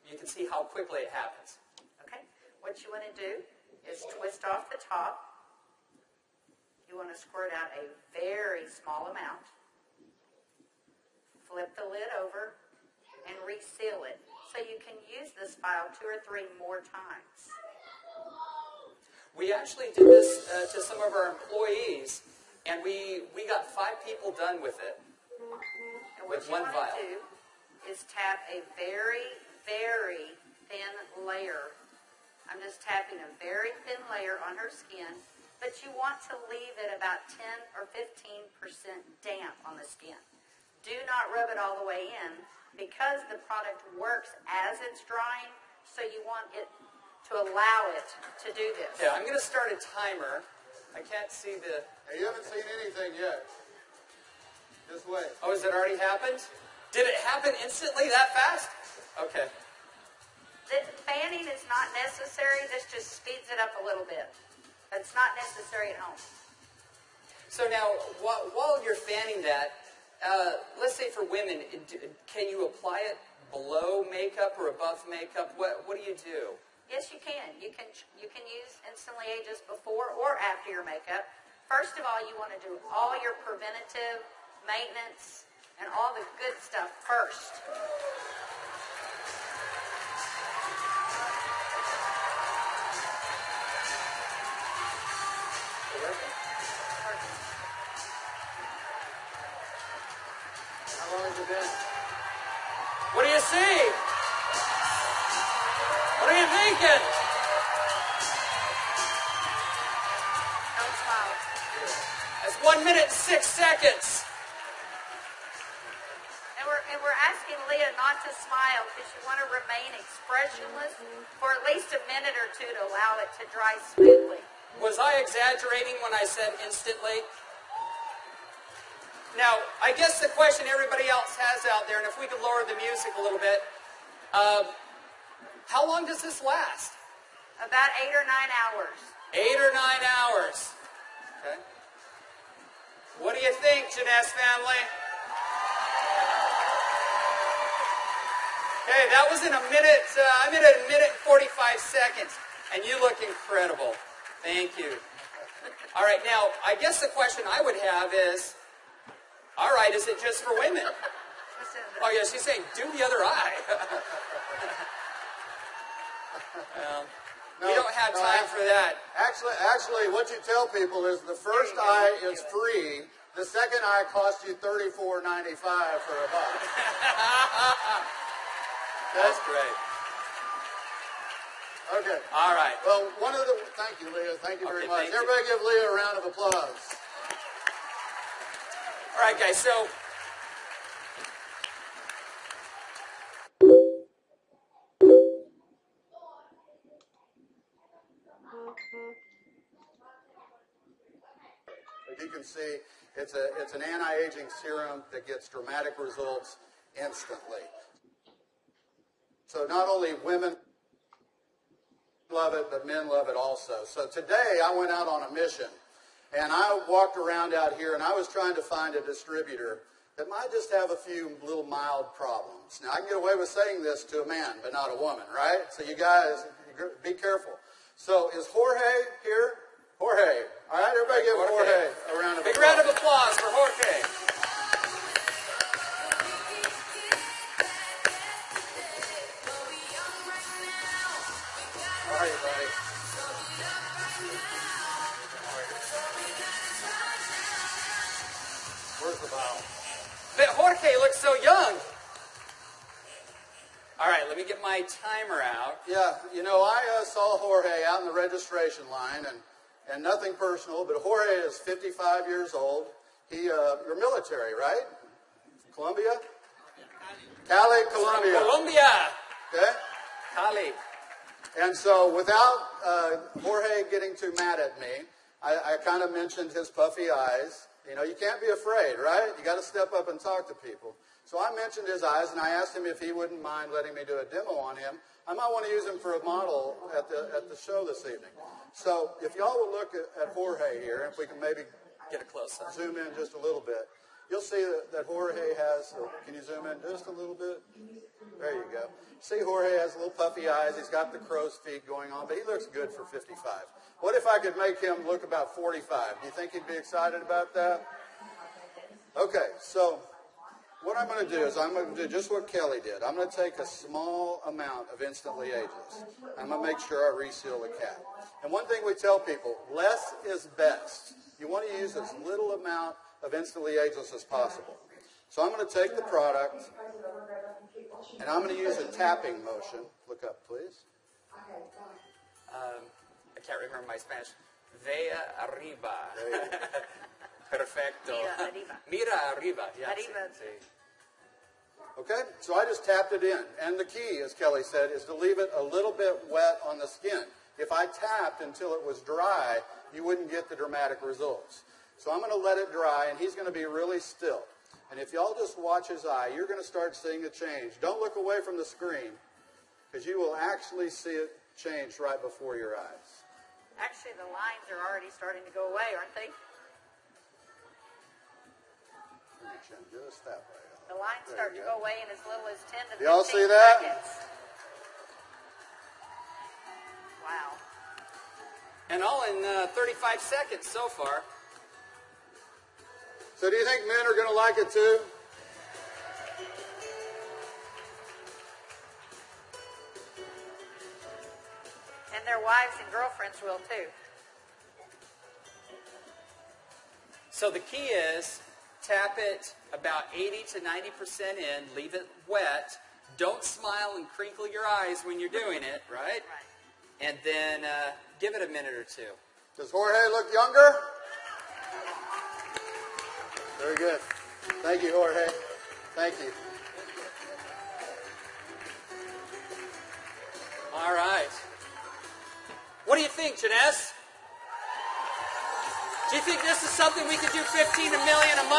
you can see how quickly it happens. Okay. What you want to do is twist off the top. You want to squirt out a very small amount. Flip the lid over and reseal it so you can use this file 2 or 3 more times. We actually did this to some of our employees, and we got 5 people done with it. And what you want to do is tap a very, very thin layer. I'm just tapping a very thin layer on her skin, but you want to leave it about 10 or 15% damp on the skin. Do not rub it all the way in because the product works as it's drying, so you want it to allow it to do this. Yeah, I'm going to start a timer. I can't see the... Hey, you haven't seen anything yet. Just wait. Oh, has it already happened? Did it happen instantly that fast? Okay. The fanning is not necessary. This just speeds it up a little bit. It's not necessary at home. So now, while you're fanning that, let's say for women, can you apply it below makeup or above makeup? What do you do? Yes, you can. You can use Instantly Ages before or after your makeup. First of all, you want to do all your preventative maintenance and all the good stuff first. How long has it been? What do you see? What are you thinking? Don't smile. That's 1 minute and 6 seconds. And we're asking Leah not to smile because you want to remain expressionless for at least a minute or 2 to allow it to dry smoothly. Was I exaggerating when I said instantly? Now, I guess the question everybody else has out there, and if we could lower the music a little bit, how long does this last? About 8 or 9 hours. 8 or 9 hours. Okay. What do you think, Jeunesse family? Okay, that was in a minute. I'm in a minute and 45 seconds, and you look incredible. Thank you. All right, now I guess the question I would have is, all right, is it just for women? Oh yeah, she's saying do the other eye. We don't have time for that. Actually, what you tell people is the first eye is free. The second eye costs you $34.95 for a buck. That's great. Okay. All right. Well, thank you, Leah. Thank you very much. Everybody give Leah a round of applause. All right, guys, so as you can see, it's an anti-aging serum that gets dramatic results instantly. So not only women love it, but men love it also. So today I went out on a mission, and I walked around out here, and I was trying to find a distributor that might just have a few little mild problems. Now, I can get away with saying this to a man, but not a woman, right? So you guys, be careful. So is Jorge here? Jorge. All right, everybody give Jorge a round of applause. Big round of applause for Jorge. How are you, buddy? Where's the bottle? But Jorge looks so young. All right, let me get my timer out. Yeah, you know, I saw Jorge out in the registration line, and nothing personal, but Jorge is 55 years old. You're military, right? Colombia? Cali, Colombia. Colombia. Okay? Cali. And so without Jorge getting too mad at me, I kind of mentioned his puffy eyes. You know, you can't be afraid, right? You got to step up and talk to people. So I mentioned his eyes, and I asked him if he wouldn't mind letting me do a demo on him. I might want to use him for a model at the show this evening. So if y'all will look at Jorge here, if we can maybe get a close up, zoom in just a little bit. you'll see that Jorge has, can you zoom in just a little bit? There you go. See, Jorge has little puffy eyes. He's got the crow's feet going on, but he looks good for 55. What if I could make him look about 45? Do you think he'd be excited about that? Okay, so what I'm going to do is I'm going to do just what Kelly did. I'm going to take a small amount of Instantly Ageless. I'm going to make sure I reseal the cap. And one thing we tell people, less is best. You want to use as little amount of Instantly Ageless as possible. So I'm going to take the product, and I'm going to use a tapping motion. Look up, please. I can't remember my Spanish. Vea arriba. Perfecto. Mira arriba. Mira arriba. Yeah, Arriba. Okay, so I just tapped it in. And the key, as Kelly said, is to leave it a little bit wet on the skin. If I tapped until it was dry, you wouldn't get the dramatic results. So I'm going to let it dry, and he's going to be really still. And if y'all just watch his eye, you're going to start seeing a change. Don't look away from the screen, because you will actually see it change right before your eyes. Actually, the lines are already starting to go away, aren't they? Just that way. The lines start to go away in as little as 10 to 15 Y'all see that? seconds. Wow. And all in 35 seconds so far. So do you think men are going to like it too? And their wives and girlfriends will too. So the key is tap it about 80 to 90% in, leave it wet. Don't smile and crinkle your eyes when you're doing it, right? Right. And then give it a minute or two. Does Jorge look younger? Very good. Thank you, Jorge. Thank you. All right. What do you think, Jeunesse? Do you think this is something we could do 15 million a month?